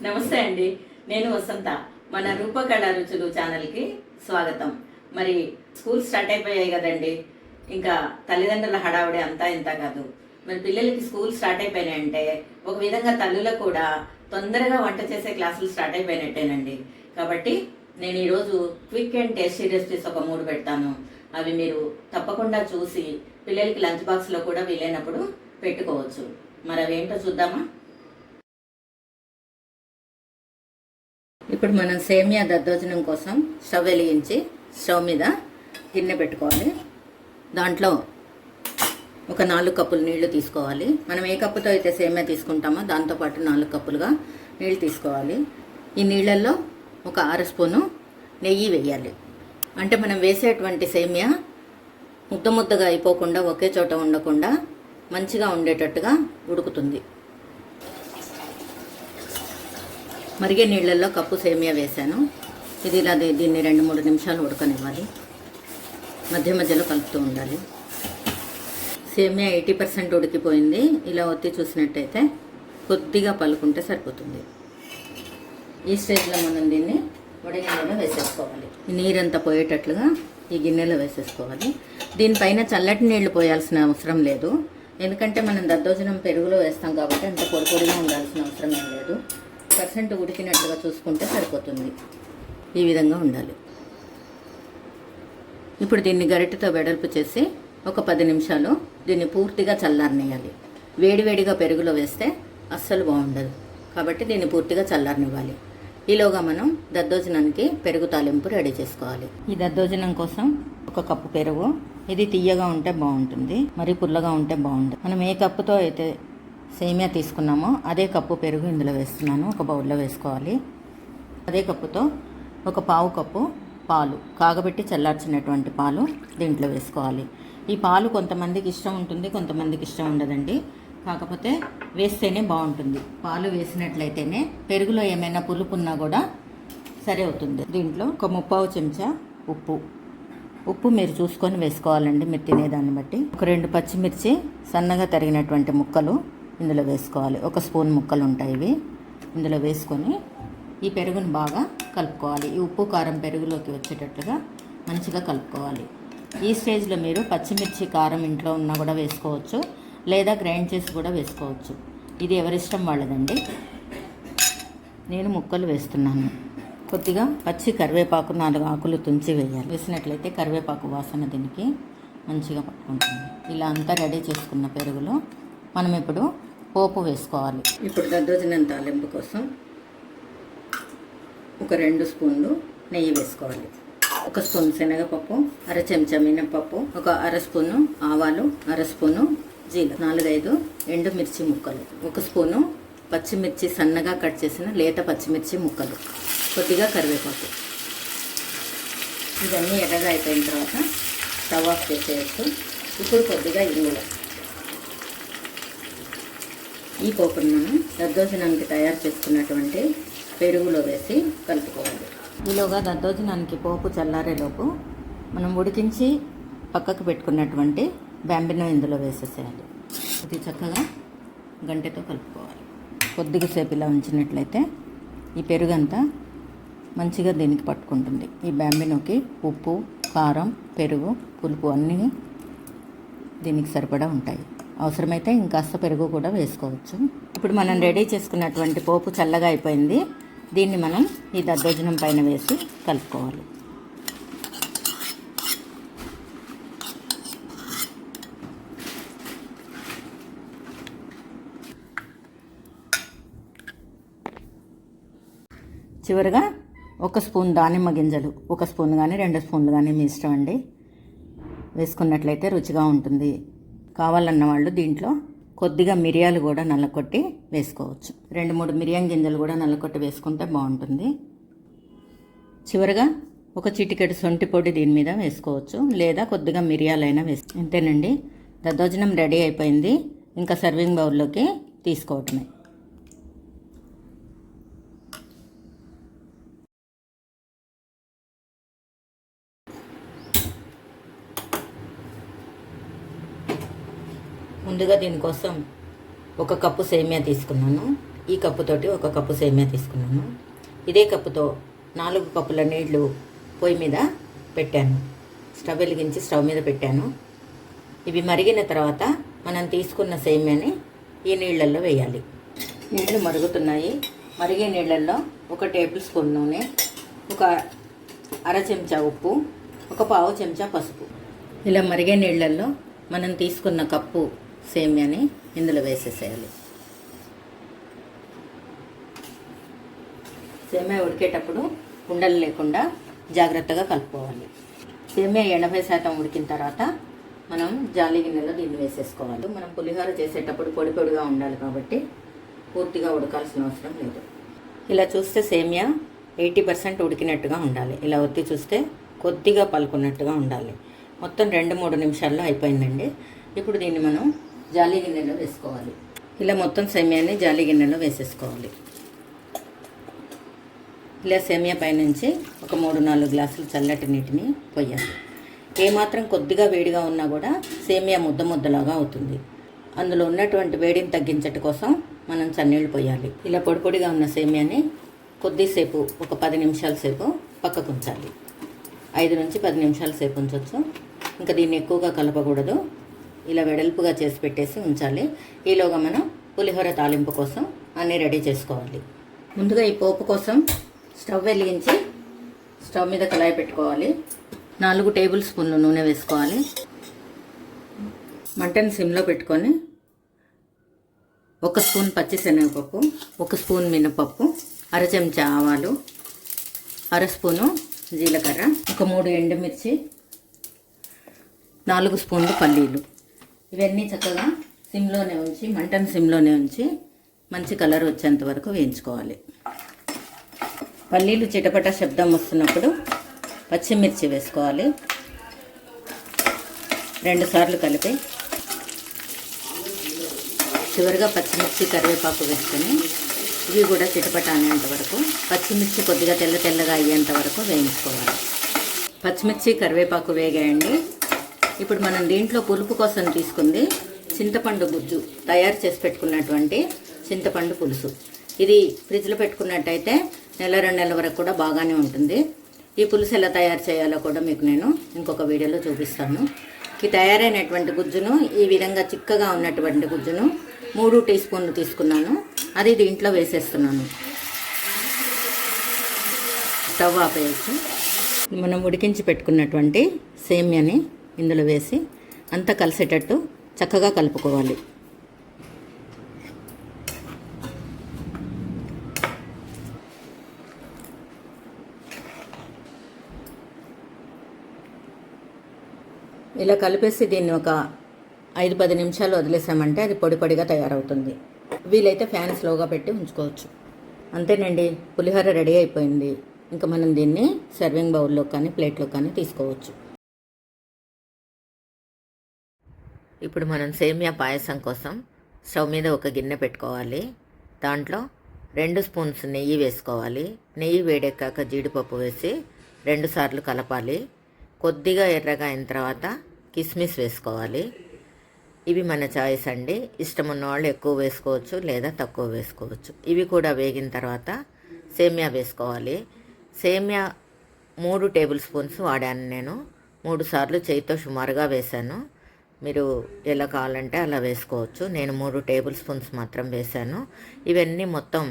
నమస్తే అండి. నేను వసంత. మన రూపకళ రుచులు ఛానల్కి స్వాగతం. మరి స్కూల్ స్టార్ట్ అయిపోయాయి కదండి. ఇంకా తల్లిదండ్రుల హడావుడి అంతా ఇంత కాదు. మరి పిల్లలకి స్కూల్ స్టార్ట్ అయిపోయినాయంటే ఒక విధంగా తల్లులకు కూడా తొందరగా వంట చేసే క్లాసులు స్టార్ట్ అయిపోయినట్టేనండి. కాబట్టి నేను ఈరోజు క్విక్ అండ్ టేస్టీ రెసిపీస్ ఒక 3 పెడతాను. అవి మీరు తప్పకుండా చూసి పిల్లలకి లంచ్ బాక్స్లో కూడా వీలైనప్పుడు పెట్టుకోవచ్చు. మరి అవేంటో చూద్దామా? ఇప్పుడు మనం సేమియా దద్దోజనం కోసం స్టవ్ వెలిగించి స్టవ్ మీద గిన్నె పెట్టుకోవాలి. దాంట్లో ఒక 4 కప్పులు నీళ్లు తీసుకోవాలి. మనం ఏ కప్పుతో అయితే సేమియా తీసుకుంటామో దాంతోపాటు 4 కప్పులుగా నీళ్ళు తీసుకోవాలి. ఈ నీళ్ళల్లో ఒక 1/2 స్పూను నెయ్యి వేయాలి. అంటే మనం వేసేటువంటి సేమియా ముద్దగా అయిపోకుండా ఒకే చోట ఉండకుండా మంచిగా ఉండేటట్టుగా ఉడుకుతుంది. మరిగే నీళ్ళల్లో కప్పు సేమియా వేసాను. దీన్ని 2-3 నిమిషాలు ఉడకనివ్వాలి. మధ్యలో కలుపుతూ ఉండాలి. సేమియా 80% ఉడికిపోయింది. ఇలా ఒత్తి చూసినట్టయితే కొద్దిగా పలుకుంటే సరిపోతుంది. ఈ స్టేజ్లో మనం దీన్ని గిన్నెలో వేసేసుకోవాలి. ఈ నీరంతా పోయేటట్లుగా ఈ గిన్నెలో వేసేసుకోవాలి. దీనిపైన చల్లటి నీళ్లు పోయాల్సిన అవసరం లేదు. ఎందుకంటే మనం దద్దోజనం పెరుగులో వేస్తాం కాబట్టి అంత పొడిగా ఉండాల్సిన అవసరం ఏం లేదు. % ఉడికినట్లుగా చూసుకుంటే సరిపోతుంది. ఈ విధంగా ఉండాలి. ఇప్పుడు దీన్ని గరిటెతో వెడల్పు చేసి ఒక 10 నిమిషాలు దీన్ని పూర్తిగా చల్లారనివ్వాలి. వేడివేడిగా పెరుగులో వేస్తే అస్సలు బాగుండదు. కాబట్టి దీన్ని పూర్తిగా చల్లారనివ్వాలి. ఈలోగా మనం దద్దోజనానికి పెరుగు తాలింపు రెడీ చేసుకోవాలి. ఈ దద్దోజనం కోసం 1 కప్పు పెరుగు. ఇది తియ్యగా ఉంటే బాగుంటుంది, మరి పుల్లగా ఉంటే బాగుంటుంది. మనం ఏ కప్పుతో అయితే సేమియా తీసుకున్నామో అదే కప్పు పెరుగు ఇందులో వేస్తున్నాను. ఒక బౌల్లో వేసుకోవాలి. అదే కప్పుతో ఒక 1/4 కప్పు పాలు, కాగబెట్టి చల్లార్చినటువంటి పాలు దీంట్లో వేసుకోవాలి. ఈ పాలు కొంతమందికి ఇష్టం ఉంటుంది, కొంతమందికి ఇష్టం ఉండదండి. కాకపోతే వేస్తేనే బాగుంటుంది. పాలు వేసినట్లయితేనే పెరుగులో ఏమైనా పులుపు ఉన్నా కూడా సరే అవుతుంది. దీంట్లో ఒక 3/4 చెంచా ఉప్పు మీరు చూసుకొని వేసుకోవాలండి, మీరు తినేదాన్ని బట్టి. ఒక 2 పచ్చిమిర్చి సన్నగా తరిగినటువంటి ముక్కలు ఇందులో వేసుకోవాలి. 1 స్పూన్ ముక్కలు ఉంటాయి. ఇవి ఇందులో వేసుకొని ఈ పెరుగును బాగా కలుపుకోవాలి. ఈ ఉప్పు కారం పెరుగులోకి వచ్చేటట్లుగా మంచిగా కలుపుకోవాలి. ఈ స్టేజ్లో మీరు పచ్చిమిర్చి కారం ఇంట్లో ఉన్నా కూడా వేసుకోవచ్చు, లేదా గ్రైండ్ చేసి కూడా వేసుకోవచ్చు. ఇది ఎవరిష్టం వాళ్ళదండి. నేను ముక్కలు వేస్తున్నాను. కొద్దిగా పచ్చి కరివేపాకు 4 ఆకులు తుంచి వేయాలి. వేసినట్లయితే కరివేపాకు వాసన దీనికి మంచిగా పట్టుకుంటుంది. ఇలా అంతా రెడీ చేసుకున్న పెరుగులో మనం ఇప్పుడు పోపు వేసుకోవాలి. ఇప్పుడు దద్దోజనం తాలింపు కోసం ఒక 2 స్పూన్లు నెయ్యి వేసుకోవాలి. 1 స్పూన్ శనగపప్పు, 1/2 చెంచా మినపప్పు, ఒక 1/2 స్పూను ఆవాలు, 1/2 స్పూను జీలకర్ర, 4-5 ఎండుమిర్చి ముక్కలు, 1 స్పూను పచ్చిమిర్చి సన్నగా కట్ చేసిన లేత పచ్చిమిర్చి ముక్కలు, కొద్దిగా కరివేపాకు. ఇవన్నీ ఎర్రగా అయిపోయిన తర్వాత స్టవ్ ఆఫ్ చేసేయచ్చు. ఇప్పుడు కొద్దిగా ఇంగువ. ఈ పోపును మనం దద్దోజనానికి తయారు చేసుకున్నటువంటి పెరుగులో వేసి కలుపుకోవాలి. ఈలోగా దద్దోజనానికి పోపు చల్లారేలోపు మనం ఉడికించి పక్కకు పెట్టుకున్నటువంటి బ్యాంబినో ఇందులో వేసేసేయాలి. ఇది చక్కగా గంటెతో కలుపుకోవాలి. కొద్దిగా సేపు ఇలా ఉంచినట్లయితే ఈ పెరుగంతా మంచిగా దీనికి పట్టుకుంటుంది. ఈ బ్యాంబినోకి ఉప్పు, కారం, పెరుగు, పులుపు అన్నీ దీనికి సరిపడా ఉంటాయి. అవసరమైతే ఇంకాస్త పెరుగు కూడా వేసుకోవచ్చు. ఇప్పుడు మనం రెడీ చేసుకున్నటువంటి పోపు చల్లగా అయిపోయింది. దీన్ని మనం ఈ దద్దోజనం పైన వేసి కలుపుకోవాలి. చివరిగా 1 స్పూన్ దానిమ్మ గింజలు, 1 స్పూన్ కానీ 2 స్పూన్లు కానీ మీ ఇష్టం అండి, వేసుకున్నట్లయితే రుచిగా ఉంటుంది. కావాలన్న వాళ్ళు దీంట్లో కొద్దిగా మిరియాలు కూడా నల్లకొట్టి వేసుకోవచ్చు. 2-3 మిరియం గింజలు కూడా నల్లకొట్టి వేసుకుంటే బాగుంటుంది. చివరిగా ఒక చిటికెడు సొంటి పొడి దీని మీద వేసుకోవచ్చు, లేదా కొద్దిగా మిరియాలైనా అంతేనండి. దద్దోజనం రెడీ అయిపోయింది. ఇంకా సర్వింగ్ బౌల్లోకి తీసుకోవటమే. ముందుగా దీనికోసం 1 కప్పు సేమియా తీసుకున్నాను. ఈ కప్పుతోటి 1 కప్పు సేమియా తీసుకున్నాను. ఇదే కప్పుతో 4 కప్పుల నీళ్లు పొయ్యి మీద పెట్టాను. స్టవ్ వెలిగించి స్టవ్ మీద పెట్టాను. ఇవి మరిగిన తర్వాత మనం తీసుకున్న సేమియాని ఈ నీళ్ళల్లో వేయాలి. నీళ్ళు మరుగుతున్నాయి. మరిగే నీళ్ళల్లో 1 టేబుల్ స్పూన్ నూనె, 1/2 చెంచా ఉప్పు, 1/4 చెంచా పసుపు. ఇలా మరిగే నీళ్ళల్లో మనం తీసుకున్న కప్పు సేమియాని ఇందులో వేసేసేయాలి. సేమియా ఉడికేటప్పుడు ఉండలు లేకుండా జాగ్రత్తగా కలుపుకోవాలి. సేమియా 80% ఉడికిన తర్వాత మనం జాలి గిన్నెలో దీన్ని వేసేసుకోవాలి. మనం పులిహోర చేసేటప్పుడు పొడి పొడిగా ఉండాలి కాబట్టి పూర్తిగా ఉడకాల్సిన అవసరం లేదు. ఇలా చూస్తే సేమియా 80% ఉడికినట్టుగా ఉండాలి. ఇలా ఒత్తి చూస్తే కొద్దిగా పలుకున్నట్టుగా ఉండాలి. మొత్తం 2-3 నిమిషాల్లో అయిపోయిందండి. ఇప్పుడు దీన్ని మనం జాలి గిన్నెలో వేసుకోవాలి. ఇలా మొత్తం సేమియాని జాలి గిన్నెలో వేసేసుకోవాలి. ఇలా సేమియా పైనుంచి ఒక 3-4 గ్లాసులు చల్లటి నీటిని పోయాలి. ఏమాత్రం కొద్దిగా వేడిగా ఉన్నా కూడా సేమియా ముద్దలాగా అవుతుంది. అందులో ఉన్నటువంటి వేడిని తగ్గించట కోసం మనం చన్నీళ్ళు పోయాలి. ఇలా పొడి పొడిగా ఉన్న సేమియాని కొద్దిసేపు ఒక 10 నిమిషాల సేపు పక్కకు ఉంచాలి. 5 నుంచి 10 నిమిషాల సేపు ఉంచవచ్చు. ఇంకా దీన్ని ఎక్కువగా కలపకూడదు. ఇలా వెడల్పుగా చేసి పెట్టేసి ఉంచాలి. ఈలోగా మనం పులిహోర తాలింపు కోసం అన్నీ రెడీ చేసుకోవాలి. ముందుగా ఈ పోపు కోసం స్టవ్ వెలిగించి స్టవ్ మీద కళాయి పెట్టుకోవాలి. 4 టేబుల్ స్పూన్లు నూనె వేసుకోవాలి. మంటను సిమ్లో పెట్టుకొని 1 స్పూన్ పచ్చిశనగపప్పు, 1 స్పూన్ మినపప్పు, 1/2 చెంచా ఆవాలు, 1/2 స్పూను జీలకర్ర, ఒక 3 ఎండుమిర్చి, 4 స్పూన్లు పల్లీలు. ఇవన్నీ చక్కగా సిమ్లోనే ఉంచి మంటను సిమ్లోనే ఉంచి మంచి కలర్ వచ్చేంత వరకు వేయించుకోవాలి. పల్లీలు చిటపట శబ్దం వస్తున్నప్పుడు పచ్చిమిర్చి వేసుకోవాలి. 2 సార్లు కలిపి చివరిగా పచ్చిమిర్చి కరివేపాకు వేసుకొని ఇవి కూడా చిటపట అనేంత వరకు, పచ్చిమిర్చి కొద్దిగా తెల్లగా అయ్యేంత వరకు వేయించుకోవాలి. పచ్చిమిర్చి కరివేపాకు వేగాయండి. ఇప్పుడు మనం దీంట్లో పులుపు కోసం తీసుకుంది చింతపండు గుజ్జు, తయారు చేసి పెట్టుకున్నటువంటి చింతపండు పులుసు. ఇది ఫ్రిడ్జ్లో పెట్టుకున్నట్టయితే 1-2 నెలల వరకు కూడా బాగానే ఉంటుంది. ఈ పులుసు ఎలా తయారు చేయాలో కూడా మీకు నేను ఇంకొక వీడియోలో చూపిస్తాను. ఈ తయారైనటువంటి గుజ్జును, ఈ విధంగా చిక్కగా ఉన్నటువంటి గుజ్జును 3 టీ స్పూన్లు తీసుకున్నాను. అది దీంట్లో వేసేస్తున్నాను. స్టవ్ ఆపేయచ్చు. మనం ఉడికించి పెట్టుకున్నటువంటి సేమ్యాని ఇందులో వేసి అంతా కలిసేటట్టు చక్కగా కలుపుకోవాలి. ఇలా కలిపేసి దీన్ని ఒక 5-10 నిమిషాలు వదిలేసామంటే అది పొడి పొడిగా తయారవుతుంది. వీలైతే ఫ్యాన్ స్లోగా పెట్టి ఉంచుకోవచ్చు. అంతేనండి, పులిహోర రెడీ అయిపోయింది. ఇంకా మనం దీన్ని సర్వింగ్ బౌల్లో కానీ ప్లేట్లో కానీ తీసుకోవచ్చు. ఇప్పుడు మనం సేమియా పాయసం కోసం స్టవ్ మీద ఒక గిన్నె పెట్టుకోవాలి. దాంట్లో 2 స్పూన్స్ నెయ్యి వేసుకోవాలి. నెయ్యి వేడెక్కాక జీడిపప్పు వేసి 2 సార్లు కలపాలి. కొద్దిగా ఎర్రగా అయిన తర్వాత కిస్మిస్ వేసుకోవాలి. ఇవి మన చాయిస్ అండి. ఇష్టం ఉన్న వాళ్ళు ఎక్కువ వేసుకోవచ్చు లేదా తక్కువ వేసుకోవచ్చు. ఇవి కూడా వేగిన తర్వాత సేమియా వేసుకోవాలి. సేమియా 3 టేబుల్ స్పూన్స్ వాడాను నేను. 3 సార్లు చేయితో సుమారుగా వేశాను. మీరు ఎలా కావాలంటే అలా వేసుకోవచ్చు. నేను 3 టేబుల్ స్పూన్స్ మాత్రం వేశాను. ఇవన్నీ మొత్తం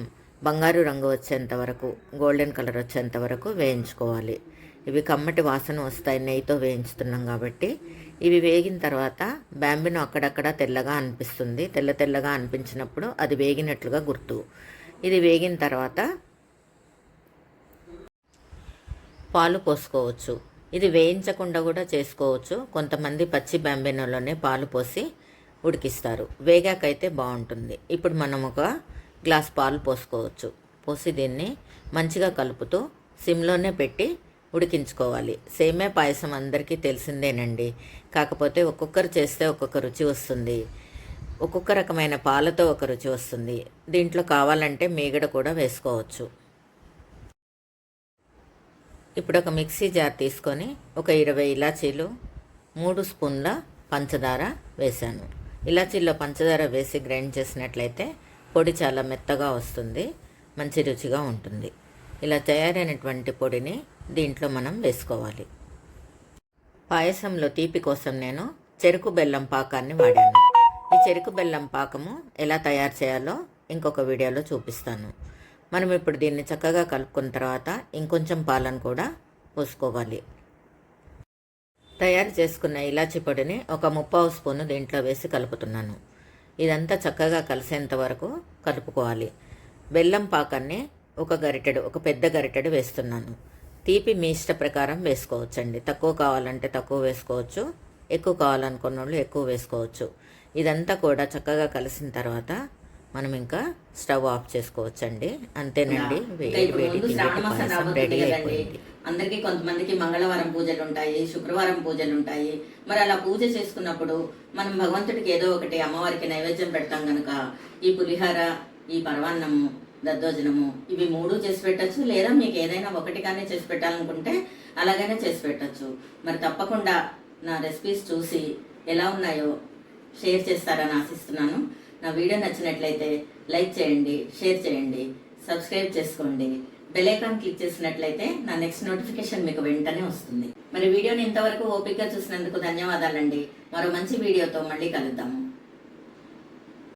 బంగారు రంగు వచ్చేంత వరకు, గోల్డెన్ కలర్ వచ్చేంత వరకు వేయించుకోవాలి. ఇవి కమ్మటి వాసన వస్తాయి, నెయ్యితో వేయించుతున్నాం కాబట్టి. ఇవి వేగిన తర్వాత బ్యాంబినో అక్కడక్కడ తెల్లగా అనిపిస్తుంది. తెల్లగా అనిపించినప్పుడు అది వేగినట్లుగా గుర్తు. ఇది వేగిన తర్వాత పాలు పోసుకోవచ్చు. ఇది వేయించకుండా కూడా చేసుకోవచ్చు. కొంతమంది పచ్చి బ్యాంబినోలోనే పాలు పోసి ఉడికిస్తారు. వేగాకైతే బాగుంటుంది. ఇప్పుడు మనం ఒక గ్లాస్ పాలు పోసుకోవచ్చు. పోసి దీన్ని మంచిగా కలుపుతూ సిమ్లోనే పెట్టి ఉడికించుకోవాలి. సేమియా పాయసం అందరికీ తెలిసిందేనండి. కాకపోతే ఒక్కొక్కరు చేస్తే ఒక్కొక్క రుచి వస్తుంది. ఒక్కొక్క రకమైన పాలతో ఒక రుచి వస్తుంది. దీంట్లో కావాలంటే మీగడ కూడా వేసుకోవచ్చు. ఇప్పుడు ఒక మిక్సీ జార్ తీసుకొని ఒక 20 ఇలాచీలు, 3 స్పూన్ల పంచదార వేశాను. ఇలాచీల్లో పంచదార వేసి గ్రైండ్ చేసినట్లయితే పొడి చాలా మెత్తగా వస్తుంది, మంచి రుచిగా ఉంటుంది. ఇలా తయారైనటువంటి పొడిని దీంట్లో మనం వేసుకోవాలి. పాయసంలో తీపి కోసం నేను చెరుకు బెల్లం పాకాన్ని వాడాను. ఈ చెరుకు బెల్లం పాకము ఎలా తయారు చేయాలో ఇంకొక వీడియోలో చూపిస్తాను. మనం ఇప్పుడు దీన్ని చక్కగా కలుపుకున్న తర్వాత ఇంకొంచెం పాలను కూడా పోసుకోవాలి. తయారు చేసుకున్న ఇలాచి పొడిని ఒక 3/4 స్పూను దీంట్లో వేసి కలుపుతున్నాను. ఇదంతా చక్కగా కలిసేంత వరకు కలుపుకోవాలి. బెల్లం పాకాన్ని ఒక పెద్ద గరిటెడు వేస్తున్నాను. తీపి మీ ఇష్ట ప్రకారం వేసుకోవచ్చండి. తక్కువ కావాలంటే తక్కువ వేసుకోవచ్చు, ఎక్కువ కావాలనుకున్న వాళ్ళు ఎక్కువ వేసుకోవచ్చు. ఇదంతా కూడా చక్కగా కలిసిన తర్వాత మనం ఇంకా స్టవ్ ఆఫ్ చేసుకోవచ్చండి. అంతేనండి, రెడీ అయిపోయింది. అందరికీ కొంతమందికి మంగళవారం పూజలు ఉంటాయి, శుక్రవారం పూజలు ఉంటాయి. మరి అలా పూజ చేసుకున్నప్పుడు మనం భగవంతుడికి ఏదో ఒకటి అమ్మవారికి నైవేద్యం పెడతాం కనుక ఈ పులిహార, ఈ పరవాన్నము, దద్దోజనము ఇవి 3 చేసి పెట్టచ్చు. లేదా మీకు ఏదైనా ఒకటి కానీ చేసి పెట్టాలనుకుంటే అలాగైనా చేసి పెట్టచ్చు. మరి తప్పకుండా నా రెసిపీస్ చూసి ఎలా ఉన్నాయో షేర్ చేస్తారని ఆశిస్తున్నాను. నా వీడియో నచ్చినట్లయితే లైక్ చేయండి, షేర్ చేయండి, సబ్స్క్రైబ్ చేసుకోండి. బెల్ ఐకాన్ క్లిక్ చేసినట్లయితే నా నెక్స్ట్ నోటిఫికేషన్ మీకు వెంటనే వస్తుంది. మరి వీడియోని ఇంతవరకు ఓపికగా చూసినందుకు ధన్యవాదాలండి. మరో మంచి వీడియోతో మళ్ళీ కలుద్దాము.